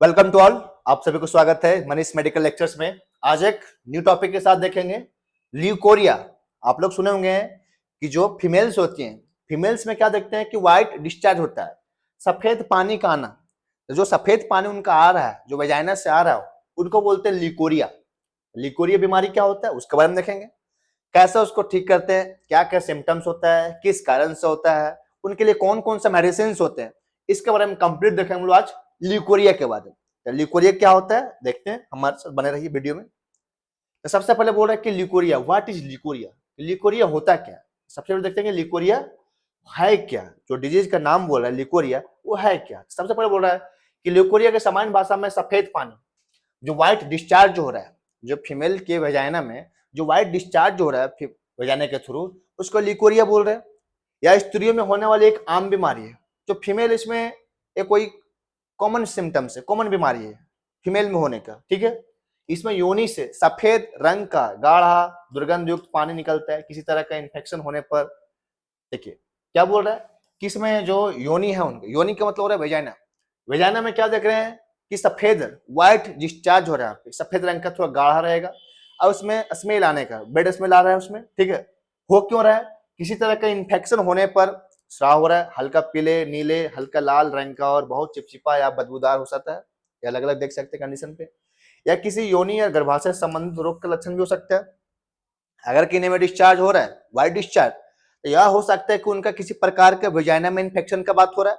Welcome to all. आप सभी को स्वागत है मनीष मेडिकल लेक्चर्स में। आज एक न्यू टॉपिक के साथ देखेंगे ल्यूकोरिया। आप लोग सुने होंगे कि जो फीमेल्स होती हैं, फीमेल्स में क्या देखते हैं कि व्हाइट डिस्चार्ज होता है, सफेद पानी का आना। तो जो सफेद पानी उनका आ रहा है, जो वेजाइना से आ रहा है, उनको बोलते हैं ल्यूकोरिया। ल्यूकोरिया बीमारी क्या होता है उसके बारे में देखेंगे, कैसे उसको ठीक करते हैं, क्या क्या सिम्टम्स होता है, किस कारण से होता है, उनके लिए कौन कौन सा मेडिसिन होते हैं, इसके बारे में कंप्लीट देखेंगे हम लोग आज ल्यूकोरिया के बारे में। तो ल्यूकोरिया क्या होता है देखते हैं, हमारे साथ बने रहिए वीडियो में। तो सबसे पहले बोल रहा है कि leucorrhoea, what is leucorrhoea, leucorrhoea होता क्या है। सबसे पहले देखते हैं कि ल्यूकोरिया है क्या, जो डिजीज का नाम बोल रहा है ल्यूकोरिया वो है क्या। सबसे पहले बोल रहा है कि ल्यूकोरिया के सामान्य भाषा में सफेद पानी, जो व्हाइट डिस्चार्ज हो रहा है, जो फीमेल के वेजाइना में जो व्हाइट डिस्चार्ज हो रहा है वेजाइना के थ्रू, उसको ल्यूकोरिया बोल रहे हैं। या स्त्रियों में होने वाली एक आम बीमारी है, जो फीमेल इसमें एक कोई कॉमन सिम्टम्स है, कॉमन बीमारी है फीमेल में होने का, ठीक है। इसमें योनि से सफेद रंग का गाढ़ा दुर्गंध युक्त पानी निकलता है किसी तरह का इन्फेक्शन होने पर। देखिए क्या बोल रहा है कि इसमें जो योनि है, उनके योनि का मतलब हो रहा है वेजाइना। वेजाइना में क्या देख रहे हैं कि सफेद व्हाइट डिस्चार्ज हो रहा है, पे सफेद रंग का थोड़ा गाढ़ा रहेगा, और उसमें स्मेल आने का, बेड स्मेल आ रहा है उसमें, ठीक है। हो क्यों रहा है, किसी तरह का इन्फेक्शन होने पर स्राव हो रहा है, हल्का पीले नीले हल्का लाल रंग का और बहुत चिपचिपा या बदबूदार हो सकता है, ये अलग अलग देख सकते हैं कंडीशन पे। या किसी योनि या गर्भाशय संबंधित रोग का लक्षण भी हो सकता है। अगर किन्हीं में डिस्चार्ज हो रहा है व्हाइट डिस्चार्ज, तो यह हो सकता है कि उनका किसी प्रकार के वेजाइना में इन्फेक्शन का बात हो रहा है,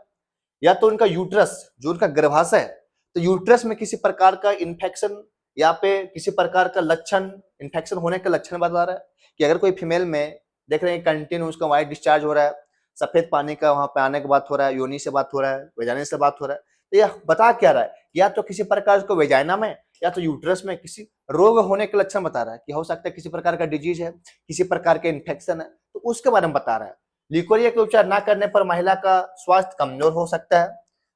या तो उनका यूट्रस जो उनका गर्भाशय है, तो यूट्रस में किसी प्रकार का इन्फेक्शन या पे किसी प्रकार का लक्षण, इन्फेक्शन होने का लक्षण बता रहा है। कि अगर कोई फीमेल में देख रहे हैं कंटिन्यू उसका व्हाइट डिस्चार्ज हो रहा है, सफेद पानी का वहां पे आने की बात हो रहा है, योनि से बात हो रहा है, वेजाइना से बात हो रहा है, तो यह बता क्या रहा है, या तो किसी प्रकार को वेजाइना में या तो यूट्रस में किसी रोग होने के लक्षण बता रहा है, कि हो सकता है किसी प्रकार का डिजीज है, किसी प्रकार का इन्फेक्शन है, तो उसके बारे में बता रहा है। ल्यूकोरिया का उपचार न करने पर महिला का स्वास्थ्य कमजोर हो सकता है।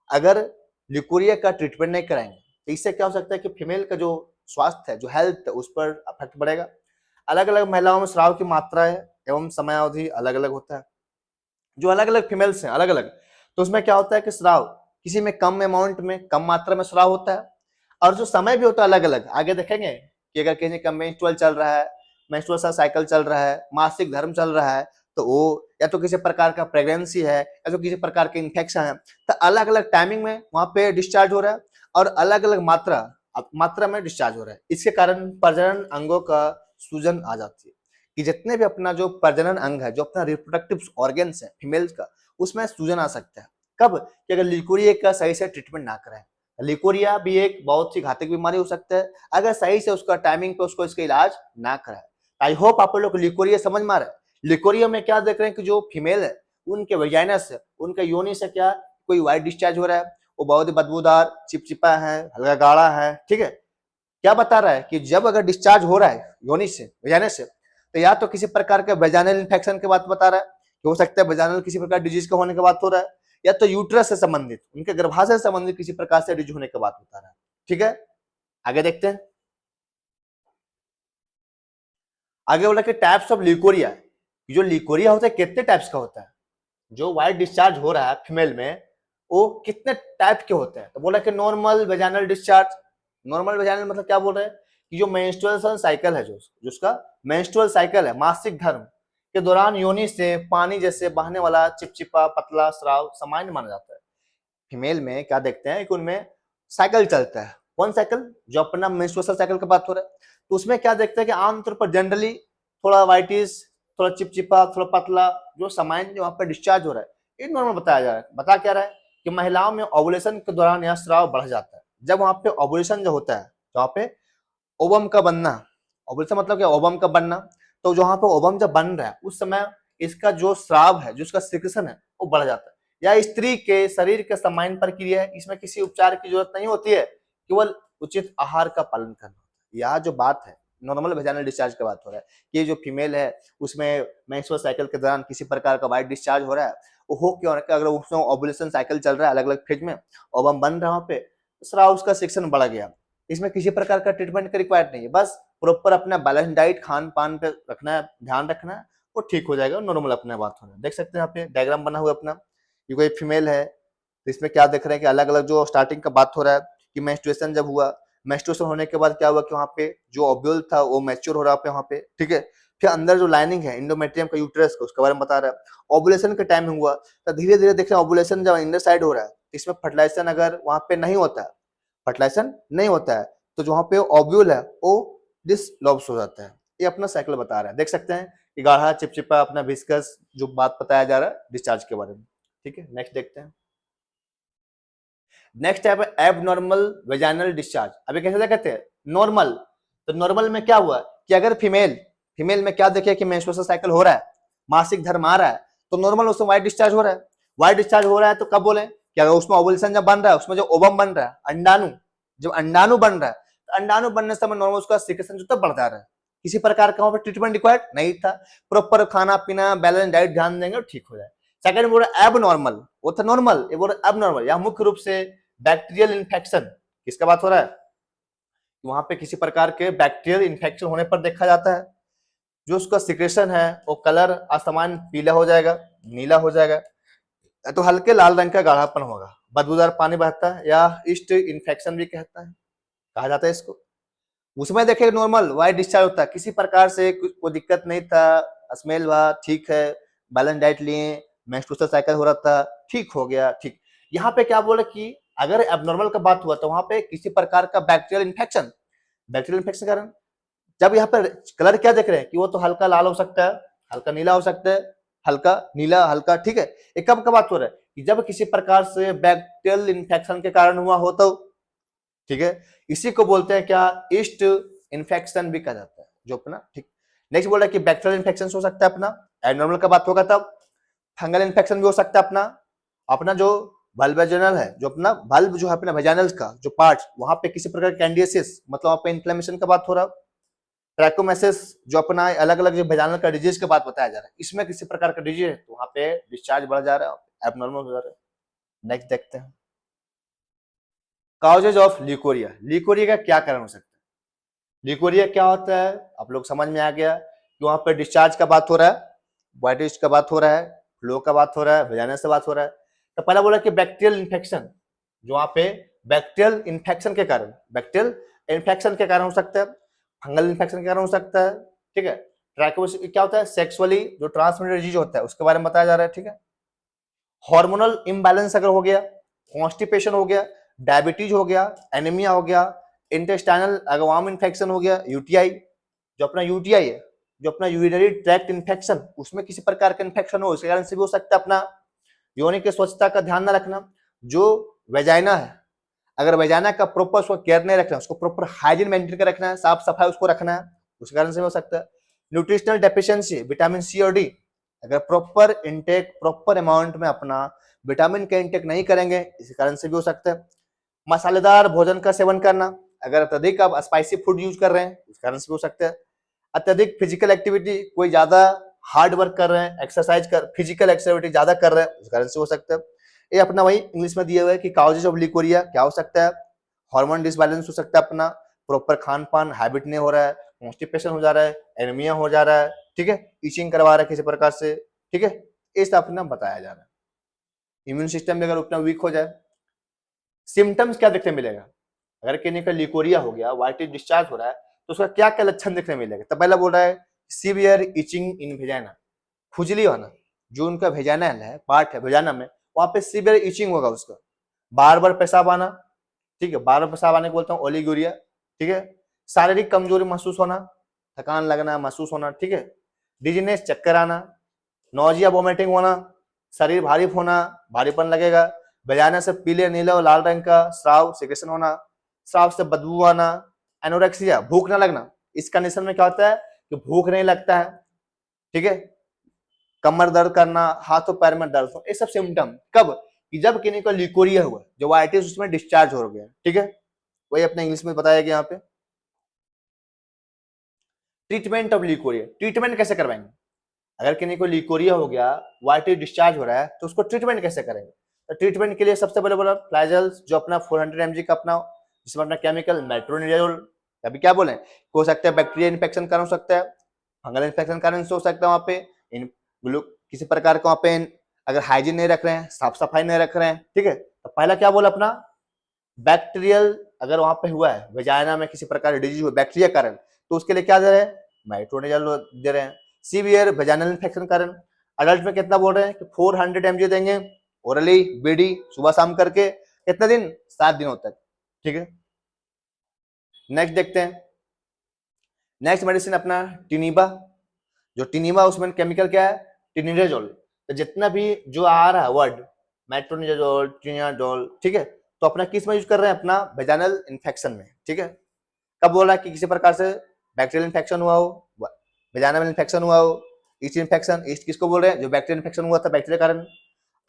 अगर ल्यूकोरिया का ट्रीटमेंट नहीं कराएंगे तो इससे क्या हो सकता है कि फीमेल का जो स्वास्थ्य है, जो हेल्थ है, उस पर अफेक्ट पड़ेगा। अलग अलग महिलाओं में स्राव की मात्रा है एवं समयावधि अलग अलग होता है। जो अलग अलग फीमेल्स हैं अलग अलग, तो उसमें क्या होता है कि स्राव किसी में कम अमाउंट में, कम मात्रा में स्राव होता है, और जो समय भी होता है अलग अलग। आगे देखेंगे कि अगर किसी का मेंस्ट्रुअल चल रहा है, मेंस्ट्रुअल साइकिल चल रहा है, मासिक धर्म चल रहा है, तो वो या तो किसी प्रकार का प्रेगनेंसी है या तो किसी प्रकार के इन्फेक्शन है, तो अलग अलग टाइमिंग में वहां पे डिस्चार्ज हो रहा है और अलग अलग मात्रा में डिस्चार्ज हो रहा है। इसके कारण प्रजनन अंगों का सूजन आ जाती है, कि जितने भी अपना जो प्रजनन अंग है, जो अपना रिप्रोडक्टिव ऑर्गन्स है फीमेल्स का, उसमें सूजन आ सकता है। कब, कि अगर ल्यूकोरिया का सही से ट्रीटमेंट ना कराएं। ल्यूकोरिया भी एक बहुत ही घातक बीमारी हो सकता है अगर सही से उसका टाइमिंग पे उसको इसका इलाज ना कराए। आई होप आप लोग ल्यूकोरिया समझ में आ रहा है। ल्यूकोरिया में क्या देख रहे हैं कि जो फीमेल है उनके वेजाइना से, उनके योनि से क्या कोई व्हाइट डिस्चार्ज हो रहा है, वो बहुत ही बदबूदार चिपचिपा है, हल्का गाढ़ा है, ठीक है। क्या बता रहा है कि जब अगर डिस्चार्ज हो रहा है योनि से, वेजाइना से, तो या तो किसी प्रकार के वेजाइनल इन्फेक्शन की बात बता रहा है, कि हो सकता है वेजाइनल किसी प्रकार डिजीज का होने की बात हो रहा है, या तो यूट्रस से संबंधित, उनके गर्भाशय से संबंधित किसी प्रकार से डिजीज होने की बात बता रहा है, ठीक है। आगे देखते हैं। आगे बोला कि टाइप्स ऑफ ल्यूकोरिया, जो ल्यूकोरिया होता है कितने टाइप्स का होता है, जो व्हाइट डिस्चार्ज हो रहा है फीमेल में वो कितने टाइप के होते हैं। तो बोला कि normal vaginal discharge, normal vaginal मतलब क्या बोल रहे हैं कि जो मेंस्ट्रुअल साइकिल है, जो जिसका मेंस्ट्रुअल साइकिल है, मासिक धर्म के दौरान योनि से पानी जैसे बहने वाला चिपचिपा पतला स्राव सामान्य माना जाता है। फीमेल में क्या देखते हैं कि उनमें साइकिल चलता है, कौन साइकिल, जो अपना मेंस्ट्रुअल साइकिल की बात हो रहा है, तो उसमें क्या देखते हैं कि आमतौर पर जनरली थोड़ा व्हाइटिश, थोड़ा चिपचिपा, थोड़ा पतला, जो सामान्य जो वहां पर डिस्चार्ज हो रहा है, ये नॉर्मल बताया जा रहा है। बता क्या रहा है कि महिलाओं में ओवुलेशन के दौरान यह स्राव बढ़ जाता है। जब वहां पे ओवुलेशन जो होता है, वहां पे ओवम का बनना, ओवुलेशन मतलब क्या, ओवम का बनना, तो जहां पे ओवम जब बन रहा है उस समय इसका जो स्राव है, जो इसका सिक्रेशन है, वो बढ़ जाता है। या स्त्री के शरीर के सामान्य प्रक्रिया है, इसमें किसी उपचार की जरूरत नहीं होती है, केवल उचित आहार का पालन करना। यह जो बात है नॉर्मल वेजाइनल डिस्चार्ज की बात हो रहा है, कि जो फीमेल है उसमें मेंस्ट्रुअल साइकिल के दौरान किसी प्रकार का व्हाइट डिस्चार्ज हो रहा है, वो हो क्यों रहा है, अगर उसमें ओवुलेशन साइकिल चल रहा है अलग अलग फेज में, ओवम बन रहा है वहां पे, स्राव उसका सेक्शन बढ़ गया। इसमें किसी प्रकार का ट्रीटमेंट का रिक्वायर्ड नहीं है, बस प्रॉपर अपना बैलेंस डाइट खान पान पे रखना है, ध्यान रखना है, वो ठीक हो जाएगा, नॉर्मल अपने बात हो रहा है। देख सकते हैं यहाँ पे डायग्राम बना हुआ अपना, ये कोई फीमेल है, तो इसमें क्या देख रहे हैं कि अलग अलग जो स्टार्टिंग का बात हो रहा है कि मेंस्ट्रुएशन जब हुआ, मेंस्ट्रुएशन होने के बाद क्या हुआ कि वहाँ पे जो ओव्यूल था वो मैच्योर हो रहा है वहाँ पे, ठीक है। फिर अंदर जो लाइनिंग है इंडोमेट्रियम का, यूट्रस का, उसके बारे में बता रहा है। ओवुलेशन के टाइम में हुआ तो धीरे धीरे देख रहे हैं ओवुलेशन जब इंडर साइड हो रहा है, इसमें फर्टिलाइजेशन अगर वहाँ पे नहीं होता है, फर्टिलाइजेशन नहीं होता है, तो जो वहाँ पे ओव्यूल है वो डिसलॉब्स हो जाता है। ये अपना साइकिल बता रहा है, देख सकते हैं कि गाढ़ा चिपचिपा अपना विस्कस जो बात बताया जा रहा है डिस्चार्ज के बारे में, ठीक है। नेक्स्ट देखते हैं। नेक्स्ट टाइप है एबनॉर्मल वेजाइनल डिस्चार्ज। अभी कैसे कहते हैं नॉर्मल, तो नॉर्मल में क्या हुआ कि अगर फीमेल में क्या देखे कि मेंस्ट्रुअल साइकिल हो रहा है, मासिक धर्म आ रहा है, तो नॉर्मल उसमें व्हाइट डिस्चार्ज हो रहा है। व्हाइट डिस्चार्ज हो रहा है तो कब बोले कि अगर उसमें ओवुलेशन जब बन रहा है, उसमें जो ओवम बन रहा है, अंडाणु, जब अंडाणु बन रहा है, तो अंडाणु बनने से नॉर्मल उसका सिक्रेशन जो बढ़ जा रहा है। किसी प्रकार का वहां पर ट्रीटमेंट रिक्वायर्ड नहीं था, प्रॉपर खाना पीना बैलेंस डाइट ध्यान देंगे ठीक हो जाए। सेकंड बोल रहा एब नॉर्मल, वो था नॉर्मल, ये बोल रहा एब नॉर्मल, या मुख्य रूप से बैक्टीरियल इन्फेक्शन। किसका बात हो रहा है, वहां पे किसी प्रकार के बैक्टीरियल इन्फेक्शन होने पर देखा जाता है जो उसका सिक्रेशन है वो कलर असामान्य पीला हो जाएगा, नीला हो जाएगा, तो हल्के लाल रंग का गाढ़ापन होगा, बदबूदार पानी बहता है, या ईस्ट इन्फेक्शन भी कहता है, कहा जाता है इसको। उसमें देखे नॉर्मल व्हाइट डिस्चार्ज होता है, किसी प्रकार से कोई दिक्कत नहीं था, स्मेल हुआ ठीक है, बैलेंस डाइट लिए, मेंस्ट्रुअल साइकिल हो रहा था, ठीक हो गया, ठीक। यहाँ पे क्या बोले कि अगर एबनॉर्मल का बात हुआ तो वहां पे किसी प्रकार का बैक्टीरियल इन्फेक्शन कारण, जब यहाँ पर कलर क्या देख रहे हैं कि वो तो हल्का लाल हो सकता है, हल्का नीला हो सकता है, हल्का नीला, हल्का, ठीक है। ये कब का बात हो रहा है कि जब किसी प्रकार से बैक्टीरियल इन्फेक्शन के कारण हुआ हो तो, ठीक है। इसी को बोलते हैं क्या, ईस्ट इन्फेक्शन भी कहा जाता है जो अपना, ठीक। नेक्स्ट बोल रहा है कि बैक्टीरियल इन्फेक्शन हो सकता है अपना, एबनॉर्मल का बात होगा तब। फंगल इन्फेक्शन भी हो सकता है अपना, अपना जो वल्वेजिनल है, जो अपना वल्व जो है अपना वेजाइनल का जो पार्ट, वहां पे किसी प्रकार कैंडिडियासिस मतलब वहां पे इन्फ्लेमेशन का बात हो रहा है। ट्रैकोमेसिस जो अपना अलग अलग जो वेजाइनल का डिजीज के बात बताया जा रहा है, इसमें किसी प्रकार का डिजीज है तो वहां पे डिस्चार्ज बढ़ जा रहा है, एबनॉर्मल हो जा रहा है। नेक्स्ट देखते हैं काउजेज ऑफ ल्यूकोरिया। ल्यूकोरिया का क्या कारण हो सकता है, ल्यूकोरिया क्या होता है आप लोग समझ में आ गया कि वहां पे डिस्चार्ज का बात हो रहा है, व्हाइटिश का बात हो रहा है, फ्लो का बात हो रहा है, वेजाइना से बात हो रहा है। तो पहला बोला कि बैक्टीरियल इन्फेक्शन, जो वहां पे बैक्टीरियल इन्फेक्शन के कारण हो सकता है, फंगल इन्फेक्शन के कारण हो सकता है, ठीक है। ट्रैकोसिस क्या होता है, सेक्सुअली जो ट्रांसमिटेड डिजीज होता है उसके बारे में बताया जा रहा है, ठीक है। हार्मोनल इम्बैलेंस अगर हो गया, कॉन्स्टिपेशन हो गया, डायबिटीज हो गया, एनीमिया हो गया, इंटेस्टाइनल अगर वार्म इन्फेक्शन हो गया, यूटीआई, जो अपना यूटीआई है, जो अपना यूरिनरी ट्रैक्ट इन्फेक्शन, उसमें किसी प्रकार का इन्फेक्शन हो उसके कारण से भी हो सकता है अपना। योनि की स्वच्छता का ध्यान न रखना, जो वेजाइना है अगर वेजाइना का प्रॉपर उसको केयर नहीं रखना, उसको प्रॉपर हाइजीन मेंटेन कर रखना है, साफ सफाई उसको रखना है, उस कारण से हो सकता है। न्यूट्रिशनल डेफिशिएंसी विटामिन सी और डी, अगर प्रॉपर इनटेक प्रॉपर अमाउंट में अपना विटामिन का इनटेक नहीं करेंगे इस कारण से भी हो सकता है। मसालेदार भोजन का सेवन करना, अगर अत्यधिक आप स्पाइसी फूड यूज कर रहे हैं इस कारण से भी हो सकता है। अत्यधिक फिजिकल एक्टिविटी, कोई ज्यादा हार्ड वर्क कर रहे हैं, एक्सरसाइज कर फिजिकल एक्टिविटी ज्यादा कर रहे हैं उस कारण से हो सकता है। ये अपना वही इंग्लिश में दिया हुआ है कि काउजेज ऑफ ल्यूकोरिया क्या हो सकता है, हार्मोन डिसबैलेंस हो सकता है अपना, प्रॉपर खान पान हैबिट नहीं हो रहा है, कॉन्स्टिपेशन हो जा रहा है, एनीमिया हो जा रहा है, ठीक है, इचिंग करवा रहा है किसी प्रकार से, ठीक है, इस अपना बताया जा रहा है। इम्यून सिस्टम भी अगर उतना वीक हो जाए, सिम्टम्स क्या देखने मिलेगा, अगर किसी का ल्यूकोरिया हो गया, व्हाइटिश डिस्चार्ज हो रहा है तो उसका क्या क्या लक्षण देखने मिलेगा। तो पहला बोल रहा है सीवियर इचिंग इन वेजाइना, खुजली होना, जो उनका वेजाइना है पार्ट है वेजाइना में, वहां पे सीवियर इचिंग होगा उसका, बार बार पेशाब आना, ठीक है, बार बार पेशाब आने को बोलता हूँ ओलिगोरिया, ठीक है। शारीरिक कमजोरी महसूस होना, थकान लगना महसूस होना, ठीक है। डिजीनेस चक्कर आना, नौजिया वोमिटिंग होना, शरीर भारी होना, भारीपन लगेगा, वेजाइना से पीले नीले और लाल रंग का स्राव सिक्रेशन होना, स्राव से बदबू आना, एनोरेक्सिया भूख ना लगना, इस कंडीशन में क्या होता है कि भूख नहीं लगता है, ठीक है, कमर दर्द करना, हाथों पैर में दर्द हो, ये सब सिम्टम कब कि जब किसी को ल्यूकोरिया हुआ, जो व्हाइटिश उसमें डिस्चार्ज हो गया, ठीक है। वही अपने इंग्लिश में बताया गया यहाँ पे। ट्रीटमेंट ऑफ ल्यूकोरिया, ट्रीटमेंट कैसे करवाएंगे, अगर किसी को ल्यूकोरिया हो गया, व्हाइटिश डिस्चार्ज हो रहा है तो उसको ट्रीटमेंट कैसे करेंगे। तो ट्रीटमेंट के लिए सबसे पहले बोला फ्लाइजल्स, जो अपना 400 mg का अपना, जिसमें अपना केमिकल मेट्रोनिडाजोल, अभी क्या बोले हो सकता है बैक्टीरिया इन्फेक्शन कारण हो सकता है, फंगल इन्फेक्शन कारण से हो सकता है, वहां पे इन किसी प्रकार का वहां पे अगर हाइजीन नहीं रख रहे हैं, साफ सफाई नहीं रख रहे हैं, ठीक है। तो पहला क्या बोला अपना बैक्टीरियल अगर वहां पे हुआ है वेजाइना में किसी प्रकार डिजीज हुआ बैक्टीरिया कारण, तो उसके लिए क्या दे रहे हैं, मेट्रोनिडाजोल दे रहे हैं। सीवियर वेजाइनल इन्फेक्शन कारण अडल्ट में कितना बोल रहे हैं कि 400 mg देंगे ओरली बीडी सुबह शाम करके, कितना दिन, 7 दिनों तक। ठीक है, नेक्स्ट देखते हैं। नेक्स्ट मेडिसिन अपना टिनिबा। जो टिनिबा उसमें केमिकल क्या है, टिनिडाजोल। तो जितना भी जो आ रहा है वर्ड मेट्रोनिडाजोल, टिनिडाजोल, ठीक है, तो अपना किस में यूज कर रहे हैं, अपना वेजाइनल इन्फेक्शन में। ठीक है, कब बोला कि किसी प्रकार से बैक्टीरियल इन्फेक्शन हुआ हो, वेजाइनल इन्फेक्शन हुआ हो, ईस्ट इन्फेक्शन, ईस्ट किसको बोल रहे हैं, जो बैक्टीरियल इन्फेक्शन हुआ था बैक्टीरिया कारण।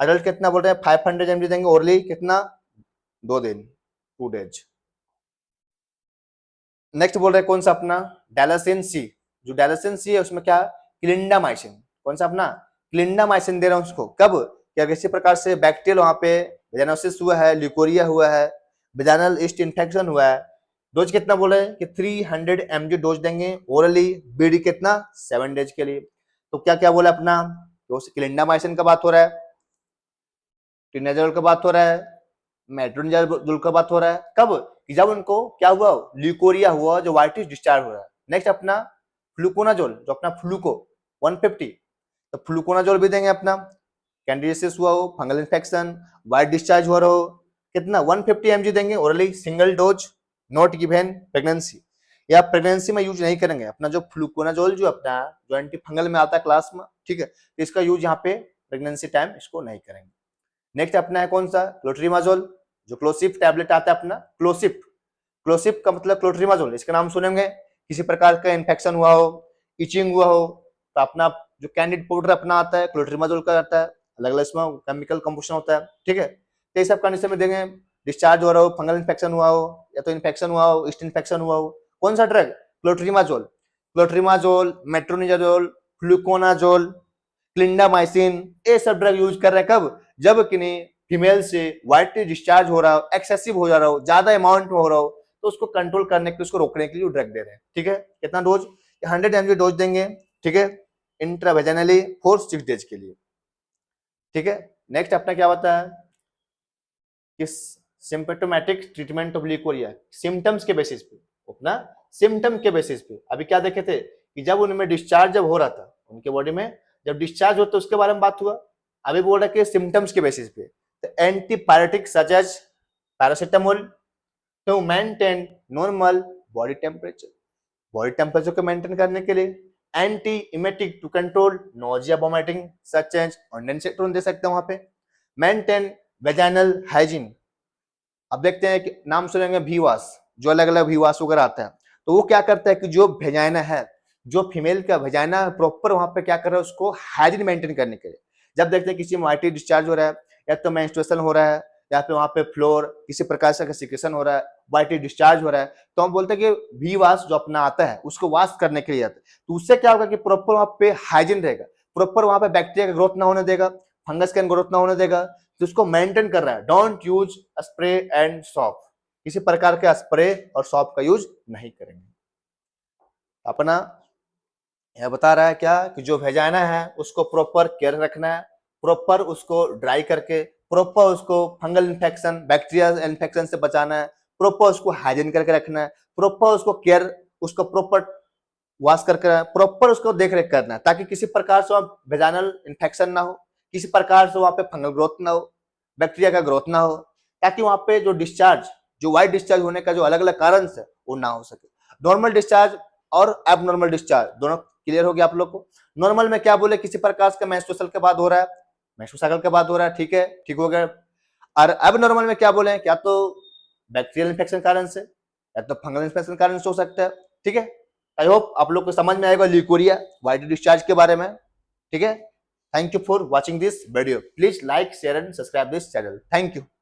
अडल्ट कितना बोल रहे हैं, 500 mg देंगे ओरली, कितना, 2 दिन, 2 डेज। नेक्स्ट बोल रहे हैं कौन सा, अपना डायलासिन सी। जो डायलासिन सी है उसमें क्या, क्लिंडामाइसिन। कौन सा, अपना क्लिंडामाइसिन दे रहा हूं उसको, कब, क्या किसी प्रकार से बैक्टीरियल वहां पे वेजाइनोसिस हुआ है, ल्यूकोरिया हुआ है, वेजाइनल ईस्ट इन्फेक्शन हुआ है। डोज कितना बोले कि 300 mg डोज देंगे ओरली, बीडी कितना, 7 डेज के लिए। तो क्या क्या बोला अपना, तो क्लिंडामाइसिन का बात हो रहा है, टिनाजोल का बात हो रहा है, मेट्रोनिडाजोल का बात हो रहा है, कब, कि जब उनको क्या हुआ, ल्यूकोरिया हुआ, जो व्हाइटिश डिस्चार्ज हो रहा है। नेक्स्ट अपना फ्लूकोनाजोल, जो अपना फ्लूको 150, तो फ्लूकोनाजोल भी देंगे अपना, कैंडिडियासिस हुआ हो, फंगल इन्फेक्शन, व्हाइट डिस्चार्ज हो रहा हो, कितना, 150 mg देंगे orally, single dose, not given pregnancy, या प्रेगनेंसी में यूज नहीं करेंगे अपना जो फ्लूकोनाजोल, जो अपना जो एंटी फंगल में आता है क्लास में। ठीक है, तो इसका यूज यहाँ पे प्रेगनेंसी टाइम इसको नहीं करेंगे। नेक्स्ट अपना है कौन सा, क्लोट्रीमाजोल। जो क्लोसिप टैबलेट आता है अपना, क्लोसिप, क्लोसिप का मतलब क्लोट्रीमाजोल, इसका नाम सुनेंगे। किसी प्रकार का इन्फेक्शन हुआ हो, इचिंग हुआ हो, तो अपना जो कैंडिड पाउडर अपना आता है क्लोट्रीमाजोल का आता है, अलग अलग इसमें केमिकल कंपोजिशन होता है। ठीक है, तो ये सब कंडीशन में देंगे। डिस्चार्ज हो रहा हो, फंगल इन्फेक्शन हुआ हो, या तो इन्फेक्शन हुआ हो, ईस्ट इन्फेक्शन हुआ हो, कौन सा drug, clotrimazole, clotrimazole, metronidazole, fluconazole, clindamycin, ये सब ड्रग यूज कर रहे हैं, कब, जब कि फीमेल से व्हाइट डिस्चार्ज हो रहा हो, एक्सेसिव हो जा रहा हो, ज्यादा अमाउंट में हो रहा हो, तो उसको कंट्रोल करने के लिए, उसको रोकने के लिए ड्रग दे रहे हैं। ठीक है, कितना डोज, 100 mg डोज देंगे। ठीक है, इंट्रावेजाइनली फॉर 6 डेज के लिए। ठीक है, नेक्स्ट अपना क्या होता है कि symptomatic treatment of leucorrhoea, symptoms के बेसिस पे, अपना सिम्टम के बेसिस पे। अभी क्या देखे थे कि जब उनमें डिस्चार्ज जब हो रहा था उनके बॉडी में, जब डिस्चार्ज होता है उसके बारे में बात हुआ। अभी बोल रहा है कि सिम्टम्स के बेसिस पे, तो antipyretic such as paracetamol to maintain normal body temperature, body temperature को मेंटेन करने के लिए। Anti emetic to control nausea vomiting such as ondansetron दे सकते हैं वहां पे। मेंटेन वेजाइनल हाइजीन, अब देखते हैं कि नाम सुनेंगे भीवास, जो अलग अलग भीवास वगैरह आता है, तो वो क्या करता है कि जो वेजाइना है, जो फीमेल का वेजाइना प्रॉपर वहां पे क्या कर रहा है, उसको हाइजीन मेंटेन करने के लिए। जब देखते हैं किसी में वाइटी डिस्चार्ज हो रहा है, या तो मेंस्ट्रुएशन हो रहा है, या फिर वहां पे फ्लोर किसी प्रकार से सिक्रेशन हो रहा है, वाइटी डिस्चार्ज हो रहा है, तो हम बोलते हैं कि भी वाश जो अपना आता है उसको वॉश करने के लिए आता है। तो उससे क्या होगा कि प्रॉपर वहां पे हाइजीन रहेगा, प्रॉपर वहां पे बैक्टीरिया का ग्रोथ ना होने देगा, फंगस का ग्रोथ ना होने देगा, तो उसको मेंटेन कर रहा है। Don't use spray and shop, किसी प्रकार के स्प्रे और सॉप का यूज नहीं करेंगे। अपना यह बता रहा है क्या कि जो वेजाइना है उसको प्रॉपर केयर रखना है, प्रॉपर उसको ड्राई करके, प्रॉपर उसको फंगल इन्फेक्शन, बैक्टीरिया इन्फेक्शन से बचाना है, प्रॉपर उसको हाइजीन करके रखना है, प्रॉपर उसको केयर, उसको प्रॉपर वॉश करके, प्रॉपर उसको देख रेख करना है, ताकि किसी प्रकार से वेजाइनल इन्फेक्शन ना हो, किसी प्रकार से वहां पे फंगल ग्रोथ ना हो, बैक्टीरिया का ग्रोथ ना हो, ताकि वहां पे जो डिस्चार्ज, जो वाइट डिस्चार्ज होने का जो अलग अलग कारण है वो ना हो सके। नॉर्मल डिस्चार्ज और एबनॉर्मल डिस्चार्ज दोनों क्लियर हो गया आप लोग को। नॉर्मल में क्या बोले, किसी प्रकार का मेंस्ट्रुअल के बाद हो रहा है, मेंस्ट्रुअल साइकिल के बाद हो रहा है, ठीक है, ठीक हो गया। और एबनॉर्मल में क्या बोले, क्या तो बैक्टीरियल इन्फेक्शन कारण से, या तो फंगल इन्फेक्शन कारण से हो सकता है। ठीक है, आई होप आप लोग को समझ में आएगा ल्यूकोरिया, वाइट डिस्चार्ज के बारे में। ठीक है, thank you for watching this video, please like share and subscribe this channel, thank you.